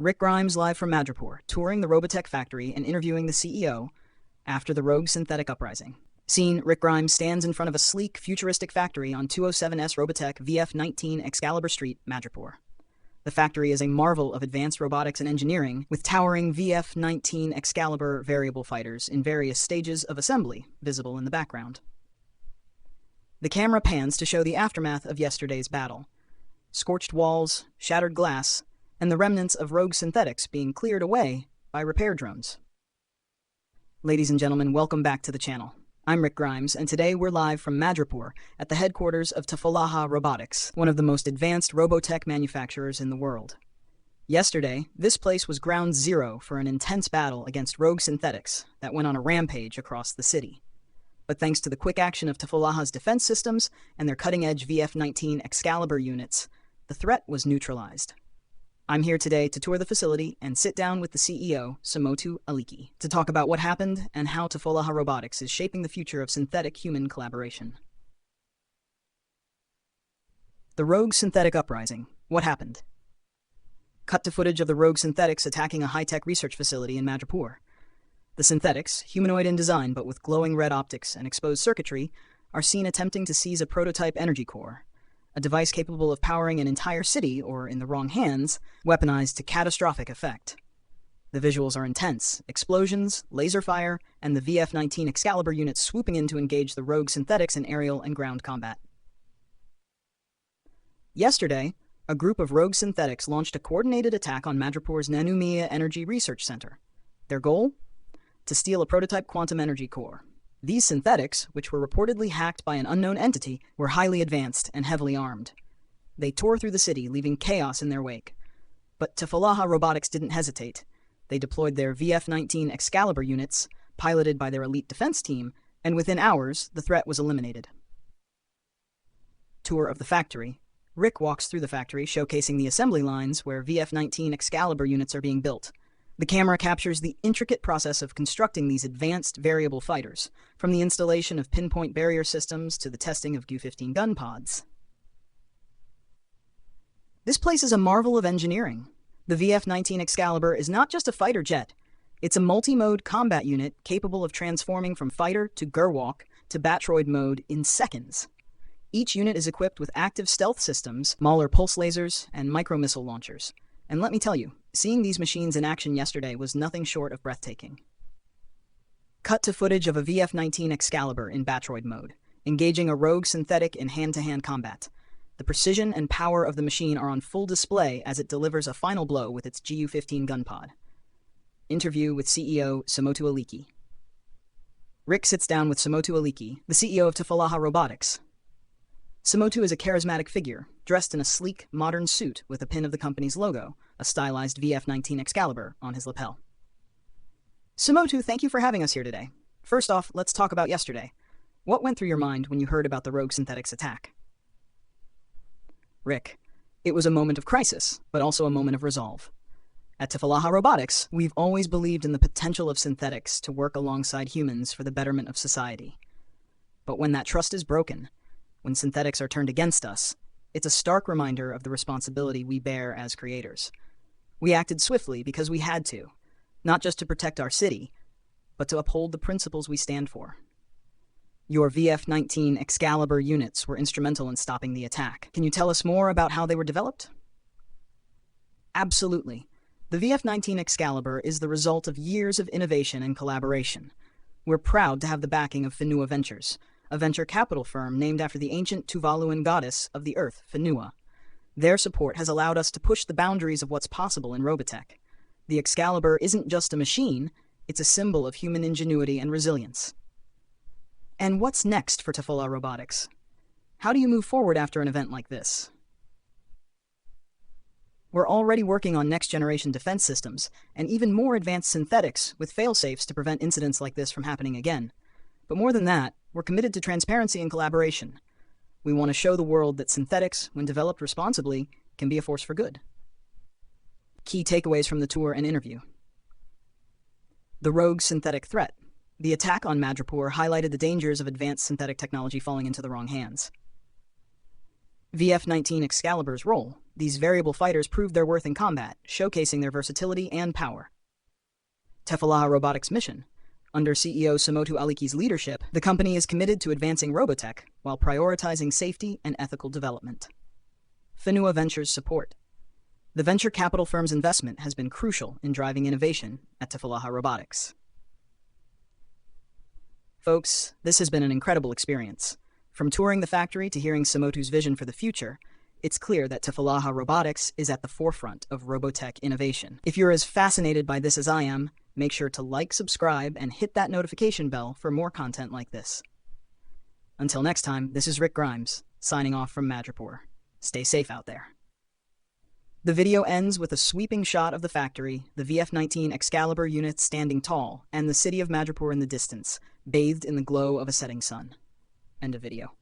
Rick Grimes live from Madripoor, touring the Robotech factory and interviewing the CEO after the rogue synthetic uprising. Scene: Rick Grimes stands in front of a sleek, futuristic factory on 207S Robotech VF19 Excalibur Street, Madripoor. The factory is a marvel of advanced robotics and engineering, with towering VF19 Excalibur variable fighters in various stages of assembly visible in the background. The camera pans to show the aftermath of yesterday's battle. Scorched walls, shattered glass, and the remnants of rogue synthetics being cleared away by repair drones. Ladies and gentlemen, welcome back to the channel. I'm Rick Grimes, and today we're live from Madripoor at the headquarters of Tafalaha Robotics, one of the most advanced Robotech manufacturers in the world. Yesterday, this place was ground zero for an intense battle against rogue synthetics that went on a rampage across the city. But thanks to the quick action of Tafalaha's defense systems and their cutting-edge VF19 Excalibur units, the threat was neutralized. I'm here today to tour the facility and sit down with the CEO, Samotu Aliki, to talk about what happened and how Tafalaha Robotics is shaping the future of synthetic-human collaboration. The rogue synthetic uprising. What happened? Cut to footage of the rogue synthetics attacking a high-tech research facility in Madripoor. The synthetics, humanoid in design but with glowing red optics and exposed circuitry, are seen attempting to seize a prototype energy core, a device capable of powering an entire city, or in the wrong hands, weaponized to catastrophic effect. The visuals are intense: explosions, laser fire, and the VF-19 Excalibur units swooping in to engage the rogue synthetics in aerial and ground combat. Yesterday, a group of rogue synthetics launched a coordinated attack on Madripoor's Nanumia Energy Research Center. Their goal? To steal a prototype quantum energy core. These synthetics, which were reportedly hacked by an unknown entity, were highly advanced and heavily armed. They tore through the city, leaving chaos in their wake. But Tafalaha Robotics didn't hesitate. They deployed their VF-19 Excalibur units, piloted by their elite defense team, and within hours, the threat was eliminated. Tour of the factory. Rick walks through the factory, showcasing the assembly lines where VF-19 Excalibur units are being built. The camera captures the intricate process of constructing these advanced variable fighters, from the installation of pinpoint barrier systems to the testing of GU-15 gun pods. This place is a marvel of engineering. The VF-19 Excalibur is not just a fighter jet. It's a multi-mode combat unit capable of transforming from fighter to Gerwalk to Batroid mode in seconds. Each unit is equipped with active stealth systems, Mauler pulse lasers, and micro-missile launchers. And let me tell you, seeing these machines in action yesterday was nothing short of breathtaking. Cut to footage of a VF-19 Excalibur in Batroid mode, engaging a rogue synthetic in hand-to-hand combat. The precision and power of the machine are on full display as it delivers a final blow with its GU-15 gun pod. Interview with CEO Samotu Aliki. Rick sits down with Samotu Aliki, the CEO of Tafalaha Robotics. Samotu is a charismatic figure, dressed in a sleek, modern suit with a pin of the company's logo, a stylized VF-19 Excalibur, on his lapel. Samotu, thank you for having us here today. First off, let's talk about yesterday. What went through your mind when you heard about the rogue synthetics attack? Rick, it was a moment of crisis, but also a moment of resolve. At Tafalaha Robotics, we've always believed in the potential of synthetics to work alongside humans for the betterment of society. But when that trust is broken, when synthetics are turned against us, it's a stark reminder of the responsibility we bear as creators. We acted swiftly because we had to, not just to protect our city, but to uphold the principles we stand for. Your VF-19 Excalibur units were instrumental in stopping the attack. Can you tell us more about how they were developed? Absolutely. The VF-19 Excalibur is the result of years of innovation and collaboration. We're proud to have the backing of Whenua Ventures, a venture capital firm named after the ancient Tuvaluan goddess of the earth, Whenua. Their support has allowed us to push the boundaries of what's possible in Robotech. The Excalibur isn't just a machine, it's a symbol of human ingenuity and resilience. And what's next for Tafalaha Robotics? How do you move forward after an event like this? We're already working on next-generation defense systems, and even more advanced synthetics with fail-safes to prevent incidents like this from happening again. But more than that, we're committed to transparency and collaboration. We want to show the world that synthetics, when developed responsibly, can be a force for good. Key takeaways from the tour and interview. The rogue synthetic threat. The attack on Madripoor highlighted the dangers of advanced synthetic technology falling into the wrong hands. VF-19 Excalibur's role, these variable fighters proved their worth in combat, showcasing their versatility and power. Tefalaha Robotics' mission. Under CEO Samotu Aliki's leadership, the company is committed to advancing Robotech while prioritizing safety and ethical development. Finua Ventures' support. The venture capital firm's investment has been crucial in driving innovation at Tefalaha Robotics. Folks, this has been an incredible experience. From touring the factory to hearing Samotu's vision for the future, it's clear that Tefalaha Robotics is at the forefront of Robotech innovation. If you're as fascinated by this as I am, make sure to like, subscribe, and hit that notification bell for more content like this. Until next time, this is Rick Grimes, signing off from Madripoor. Stay safe out there. The video ends with a sweeping shot of the factory, the VF-19 Excalibur unit standing tall, and the city of Madripoor in the distance, bathed in the glow of a setting sun. End of video.